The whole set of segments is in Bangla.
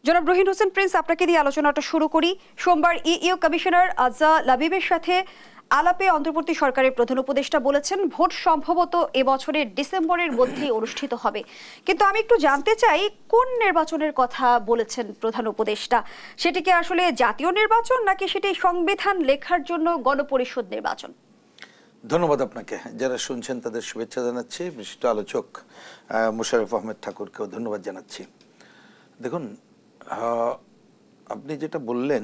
জনাব রহিন হোসেন প্রিন্স, আপনাকে দিয়ে আলোচনাটা শুরু করি। সোমবার ইইউ কমিশনার আজা লাবিবের সাথে আলাপে অন্তর্বর্তী সরকারের প্রধান উপদেষ্টা বলেছেন ভোট সম্ভবত এবছরের ডিসেম্বরের মধ্যেই অনুষ্ঠিত হবে। কিন্তু আমি একটু জানতে চাই কোন নির্বাচনের কথা বলেছেন প্রধান উপদেষ্টা? সেটি কি আসলে জাতীয় নির্বাচন নাকি সেটি সংবিধান লেখার জন্য গণপরিষদ নির্বাচন? ধন্যবাদ আপনাকে। যারা শুনছেন তাদের শুভেচ্ছা জানাচ্ছি। বিশিষ্ট আলোচক মোশাররফ আহমেদ ঠাকুরকেও ধন্যবাদ জানাচ্ছি। দেখুন, আপনি যেটা বললেন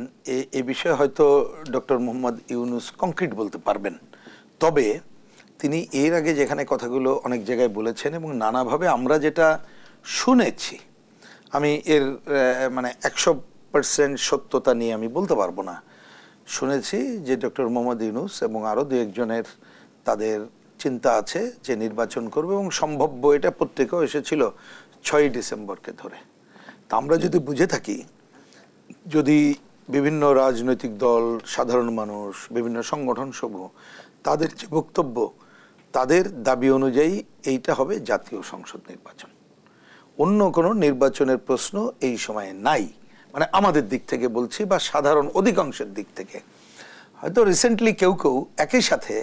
এই বিষয়ে হয়তো ডক্টর মোহাম্মদ ইউনূস কংক্রিট বলতে পারবেন, তবে তিনি এর আগে যেখানে কথাগুলো অনেক জায়গায় বলেছেন এবং নানাভাবে আমরা যেটা শুনেছি, আমি এর মানে 100% সত্যতা নিয়ে আমি বলতে পারবো না। শুনেছি যে ডক্টর মোহাম্মদ ইউনূস এবং আরও দু একজনের তাদের চিন্তা আছে যে নির্বাচন করবে এবং সম্ভাব্য এটা পত্রিকাও এসেছিল 6ই ডিসেম্বরকে ধরে। তা আমরা যদি বুঝে থাকি, যদি বিভিন্ন রাজনৈতিক দল, সাধারণ মানুষ, বিভিন্ন সংগঠন সমূহ তাদের যে বক্তব্য, তাদের দাবি অনুযায়ী এইটা হবে জাতীয় সংসদ নির্বাচন। অন্য কোনো নির্বাচনের প্রশ্ন এই সময়ে নাই, মানে আমাদের দিক থেকে বলছি বা সাধারণ অধিকাংশের দিক থেকে। হয়তো রিসেন্টলি কেউ কেউ একই সাথে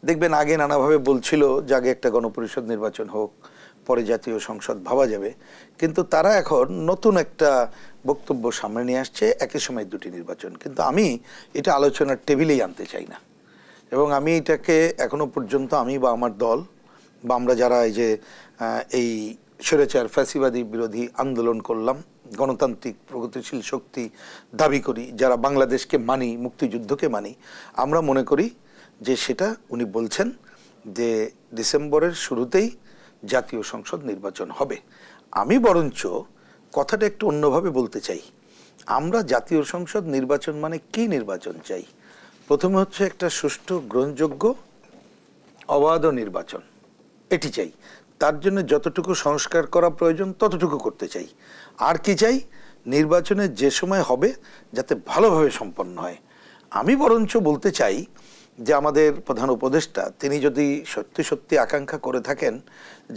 দেখবেন আগে নানাভাবে বলছিল যে আগে একটা গণপরিষদ নির্বাচন হোক, পরে জাতীয় সংসদ ভাবা যাবে, কিন্তু তারা এখন নতুন একটা বক্তব্য সামনে নিয়ে আসছে একই সময় দুটি নির্বাচন। কিন্তু আমি এটা আলোচনার টেবিলেই আনতে চাই না, এবং আমি এটাকে এখনো পর্যন্ত আমি বা আমার দল বা আমরা যারা এই স্বৈরাচার ফ্যাসিবাদী বিরোধী আন্দোলন করলাম, গণতান্ত্রিক প্রগতিশীল শক্তি দাবি করি, যারা বাংলাদেশকে মানি, মুক্তিযুদ্ধকে মানি, আমরা মনে করি যে সেটা উনি বলছেন যে ডিসেম্বরের শুরুতেই জাতীয় সংসদ নির্বাচন হবে। আমি বরঞ্চ কথাটা একটু অন্যভাবে বলতে চাই। আমরা জাতীয় সংসদ নির্বাচন মানে কি নির্বাচন চাই? প্রথমে হচ্ছে একটা সুষ্ঠু, গ্রহণযোগ্য, অবাধ নির্বাচন, এটি চাই। তার জন্য যতটুকু সংস্কার করা প্রয়োজন ততটুকু করতে চাই। আর কি চাই? নির্বাচনের যে সময় হবে যাতে ভালোভাবে সম্পন্ন হয়। আমি বরঞ্চ বলতে চাই যে আমাদের প্রধান উপদেষ্টা তিনি যদি সত্যি সত্যি আকাঙ্ক্ষা করে থাকেন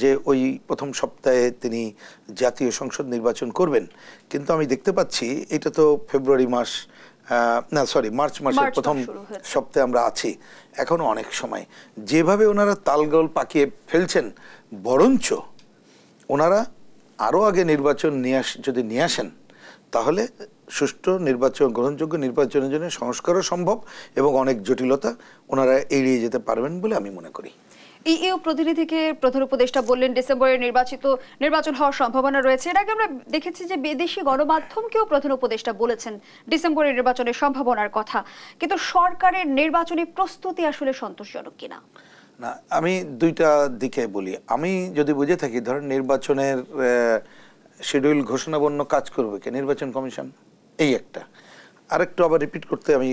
যে ওই প্রথম সপ্তাহে তিনি জাতীয় সংসদ নির্বাচন করবেন, কিন্তু আমি দেখতে পাচ্ছি এটা তো ফেব্রুয়ারি মাস, মার্চ মাসের প্রথম সপ্তাহে আমরা আছি, এখনো অনেক সময়। যেভাবে ওনারা তালগোল পাকিয়ে ফেলছেন, বরঞ্চ ওনারা আরও আগে নির্বাচন যদি নিয়ে আসেন, তাহলে সুষ্ঠু নির্বাচন, গ্রহণযোগ্য নির্বাচনের জন্য সংস্কারও সম্ভব এবং অনেক জটিলতা ওনারা এড়িয়ে যেতে পারবেন বলে আমি মনে করি। ইইউ প্রতিনিধিকে প্রধান উপদেষ্টা বললেন ডিসেম্বরে নির্বাচন হওয়ার সম্ভাবনা রয়েছে। এর আগে আমরা দেখেছি যে বিদেশি গণমাধ্যমকেও প্রধান উপদেষ্টা বলেছেন ডিসেম্বরের নির্বাচনের সম্ভাবনার কথা, কিন্তু সরকারের নির্বাচনী প্রস্তুতি আসলে সন্তোষজনক কিনা? না, আমি দুইটা দিকে বলি। আমি যদি বুঝে থাকি, ধরেন নির্বাচনের শিডিউল ঘোষণাবন্য কাজ করবে কে? নির্বাচন কমিশন, এই একটা। আরেকটু আবার রিপিট করতে আমি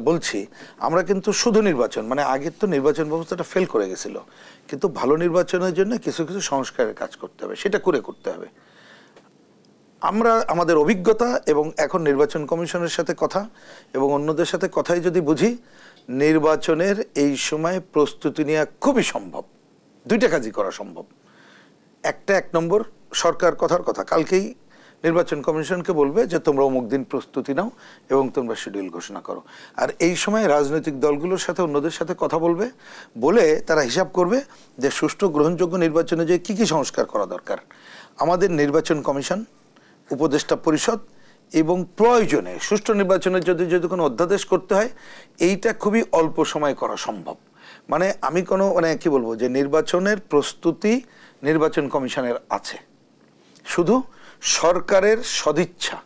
বলছি, আমরা কিন্তু শুধু নির্বাচন মানে আগের তো নির্বাচন ব্যবস্থাটা ফেল করে গেছিল, কিন্তু ভালো নির্বাচনের জন্য কিছু কিছু সংস্কারের কাজ করতে হবে, সেটা করতে হবে। আমরা আমাদের অভিজ্ঞতা এবং এখন নির্বাচন কমিশনের সাথে কথা এবং অন্যদের সাথে কথাই যদি বুঝি, নির্বাচনের এই সময় প্রস্তুতি নেওয়া খুবই সম্ভব। দুইটা কাজই করা সম্ভব। এক নম্বর, সরকার কথার কথা কালকেই নির্বাচন কমিশনকে বলবে যে তোমরা অমুক দিন প্রস্তুতি নাও এবং তোমরা শিডিউল ঘোষণা করো। আর এই সময় রাজনৈতিক দলগুলোর সাথে অন্যদের সাথে কথা বলবে, বলে তারা হিসাব করবে যে সুষ্ঠু, গ্রহণযোগ্য নির্বাচনে যে কী কী সংস্কার করা দরকার। আমাদের নির্বাচন কমিশন, উপদেষ্টা পরিষদ এবং প্রয়োজনে সুষ্ঠু নির্বাচনের যদি কোনো অধ্যাদেশ করতে হয়, এইটা খুবই অল্প সময় করা সম্ভব। মানে আমি কি বলবো, যে নির্বাচনের প্রস্তুতি নির্বাচন কমিশনের আছে, শুধু সরকারের সদিচ্ছা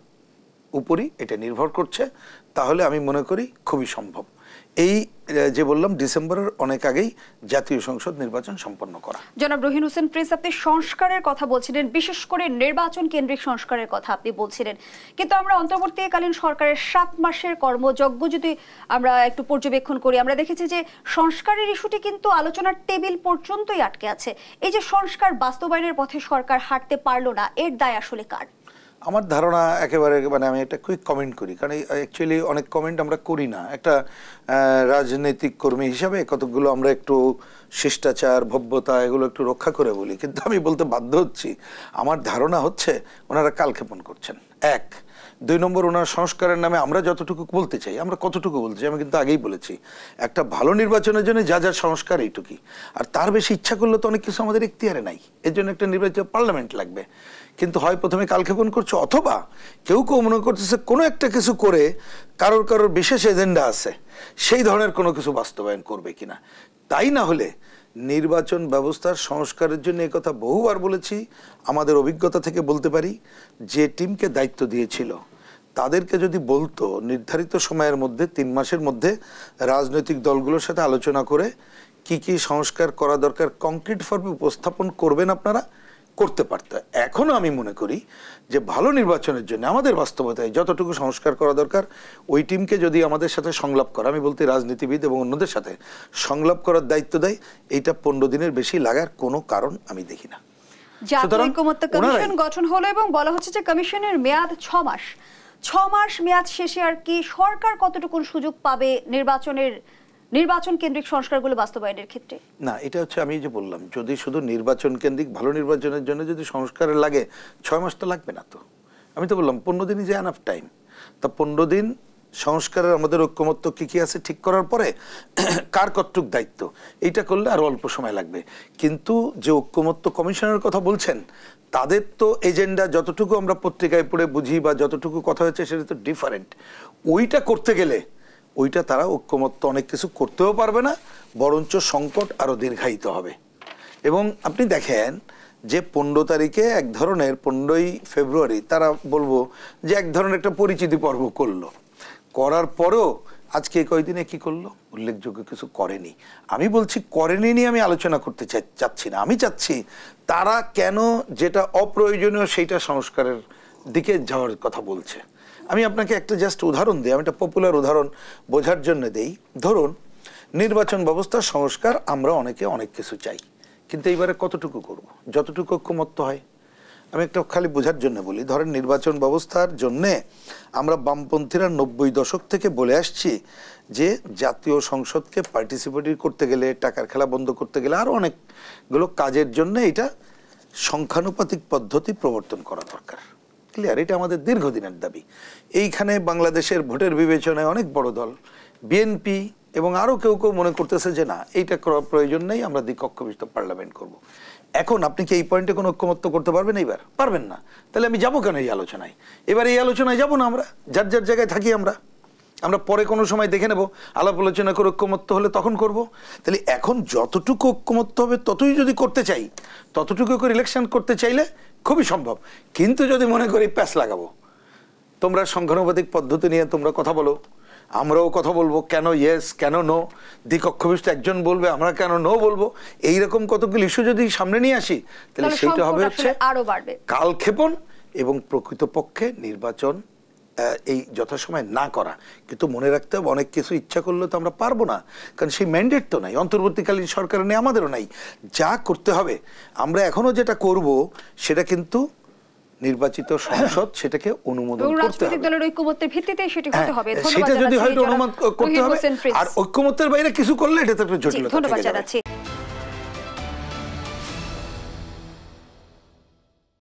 উপরই এটা নির্ভর করছে। তাহলে আমি মনে করি খুবই সম্ভব এই যে বললাম ডিসেম্বরের অনেক আগেই জাতীয় সংসদ নির্বাচন সম্পন্ন করা। জনাব রহিন হোসেন প্রিন্স, আপনি সংস্কারের কথা বলছিলেন, বিশেষ করে নির্বাচন কেন্দ্রিক সংস্কারের কথা আপনি বলছিলেন, কিন্তু আমরা অন্তর্বর্তীকালীন সরকারের 7 মাসের কর্মযজ্ঞ যদি আমরা একটু পর্যবেক্ষণ করি, আমরা দেখেছি যে সংস্কারের ইস্যুটি কিন্তু আলোচনার টেবিল পর্যন্তই আটকে আছে। এই যে সংস্কার বাস্তবায়নের পথে সরকার হাঁটতে পারলো না, এর দায় আসলে কার? আমার ধারণা একেবারে আমি একটা কুইক কমেন্ট করি, কারণ অ্যাকচুয়ালি অনেক কমেন্ট আমরা করি না। একটা রাজনৈতিক কর্মী হিসাবে কতগুলো আমরা একটু শিষ্টাচার, ভব্যতা এগুলো একটু রক্ষা করে বলি, কিন্তু আমি বলতে বাধ্য হচ্ছি, আমার ধারণা হচ্ছে ওনারা কালক্ষেপণ করছেন। দুই নম্বর, ওনার সংস্কারের নামে আমরা যতটুকু বলতে চাই, আমরা কতটুকু বলতে চাই আমি কিন্তু আগেই বলেছি, একটা ভালো নির্বাচনের জন্য যা যা সংস্কার এইটুকুই, আর তার বেশি ইচ্ছা করলে তো অনেক কিছু আমাদের এখতিয়ারে নাই। এর জন্য একটা নির্বাচিত পার্লামেন্ট লাগবে। কিন্তু হয় প্রথমে কালক্ষেপণ করছে, অথবা কেউ কেউ মনে করতেছে কোনো একটা কিছু করে কারোর কারোর বিশেষ এজেন্ডা আছে, সেই ধরনের কোনো কিছু বাস্তবায়ন করবে কিনা। তাই না হলে নির্বাচন ব্যবস্থার সংস্কারের জন্য এই কথা বহুবার বলেছি, আমাদের অভিজ্ঞতা থেকে বলতে পারি, যে টিমকে দায়িত্ব দিয়েছিল তাদেরকে যদি বলতো নির্ধারিত সময়ের মধ্যে 3 মাসের মধ্যে রাজনৈতিক দলগুলোর সাথে আলোচনা করে কি কি সংস্কার করা দরকার কংক্রিট ফর্মে উপস্থাপন করবেন, আপনারা করতে পারত। এখনো আমি মনে করি যে ভালো নির্বাচনের জন্য আমাদের বাস্তবতায় যতটুকু সংস্কার করা দরকার, ওই টিমকে যদি আমাদের সাথে সংলাপ করা, আমি বলতে রাজনীতিবিদ এবং অন্যদের সাথে সংলাপ করার দায়িত্ব দেয়, এইটা 15 দিনের বেশি লাগার কোনো কারণ আমি দেখি না। জাতীয় ঐকমত্য কমিশন গঠন হলো এবং বলা হচ্ছে যে কমিশনের মেয়াদ 6 মাস। 6 মাস মেয়াদ শেষে আর কি সরকার কতটুকু সুযোগ পাবে নির্বাচন কেন্দ্রিক সংস্কারগুলো বাস্তবায়নের ক্ষেত্রে? না, এটা হচ্ছে আমি যে বললাম, যদি শুধু নির্বাচন কেন্দ্রিক ভালো নির্বাচনের জন্য যদি সংস্কারের লাগে 6 মাস তো লাগবে না। তো আমি তো বললাম 15 দিনই যে এনাফ টাইম। তা 15 দিন সংস্কারের আমাদের ঐকমত্য কি কি আছে ঠিক করার পরে কার কতটুক দায়িত্ব, এইটা করলে আরো অল্প সময় লাগবে। কিন্তু যে ঐকমত্য কমিশনের কথা বলছেন, তাদের তো এজেন্ডা যতটুকু আমরা পত্রিকায় পড়ে বুঝি বা যতটুকু কথা হয়েছে সেটা তো ডিফারেন্ট। ওইটা করতে গেলে ওইটা তারা ঐকমত্য অনেক কিছু করতেও পারবে না, বরঞ্চ সংকট আরো দীর্ঘায়িত হবে। এবং আপনি দেখেন যে 15 তারিখে এক ধরনের 15ই ফেব্রুয়ারি তারা বলবো যে এক ধরনের একটা পরিচিতি পর্ব করলো, করার পরেও আজকে কয়দিনে কি করলো, উল্লেখযোগ্য কিছু করেনি। আমি বলছি করেনি নিয়ে আমি আলোচনা করতে চাচ্ছি না, আমি চাচ্ছি তারা কেন যেটা অপ্রয়োজনীয় সেইটা সংস্কারের দিকে যাওয়ার কথা বলছে। আমি আপনাকে একটা জাস্ট উদাহরণ দিই, আমি একটা পপুলার উদাহরণ বোঝার জন্য দেই। ধরুন নির্বাচন ব্যবস্থার সংস্কার আমরা অনেকে অনেক কিছু চাই, কিন্তু এইবারে কতটুকু করব, যতটুকু ঐকমত্য হয়। আমি একটা খালি বোঝার জন্য বলি, ধরেন নির্বাচন ব্যবস্থার জন্যে আমরা বামপন্থীরা 90 দশক থেকে বলে আসছি যে জাতীয় সংসদকে পার্টিসিপেটরি করতে গেলে, টাকার খেলা বন্ধ করতে গেলে, আরো অনেকগুলো কাজের জন্য এটা সংখ্যানুপাতিক পদ্ধতি প্রবর্তন করা দরকার। ক্লিয়ার? এটা আমাদের দীর্ঘদিনের দাবি। এইখানে বাংলাদেশের ভোটের বিবেচনায় অনেক বড় দল বিএনপি এবং আরো কেউ কেউ মনে করতেছে যে না, এইটা করার প্রয়োজন নেই, আমরা দ্বিকক্ষ বিশিষ্ট পার্লামেন্ট করব। এখন আপনি কি এই পয়েন্টে কোনো ঐকমত্য করতে পারবেন? এইবার পারবেন না। তাহলে আমি যাবো কেন এই আলোচনায়? এবার এই আলোচনায় যাবো না, আমরা যার যার জায়গায় থাকি, আমরা পরে কোনো সময় দেখে নেব, আলাপ আলোচনা করে ঐকমত্য হলে তখন করব। তাহলে এখন যতটুকু ঐকমত্য হবে ততই যদি করতে চাই, ততটুকু করে ইলেকশন করতে চাইলে খুবই সম্ভব। কিন্তু যদি মনে করি প্যাস লাগাবো, তোমরা সংখ্যানুপাতিক পদ্ধতি নিয়ে তোমরা কথা বলো, আমরাও কথা বলবো, কেন ইয়েস কেন নো, দ্বিকক্ষ বিশিষ্ট একজন বলবে, আমরা কেন নো বলবো, এইরকম কতগুলো ইস্যু যদি সামনে নিয়ে আসি, তাহলে সেটা হবে হচ্ছে আরো বাড়বে কালক্ষেপণ এবং প্রকৃতপক্ষে নির্বাচন এই যথাসময় না করা। কিন্তু মনে রাখতে হবে অনেক কিছু ইচ্ছা করলে তো আমরা পারবো না, কারণ সেই ম্যান্ডেট তো নাই, অন্তর্বর্তীকালীন সরকার নেই, আমাদেরও নাই। যা করতে হবে আমরা এখনো যেটা করব সেটা কিন্তু নির্বাচিত সংসদ সেটাকে অনুমোদন করতে হবে, রাজনৈতিক দলের ঐকমত্যের ভিত্তিতে সেটা হতে হবে। সেটা যদি হয় অনুমোদন করতে হবে, আর ঐকমত্যের বাইরে কিছু করলে এটা তো একটা জটিলতা থেকে যাবে। ধন্যবাদ জানাচ্ছি।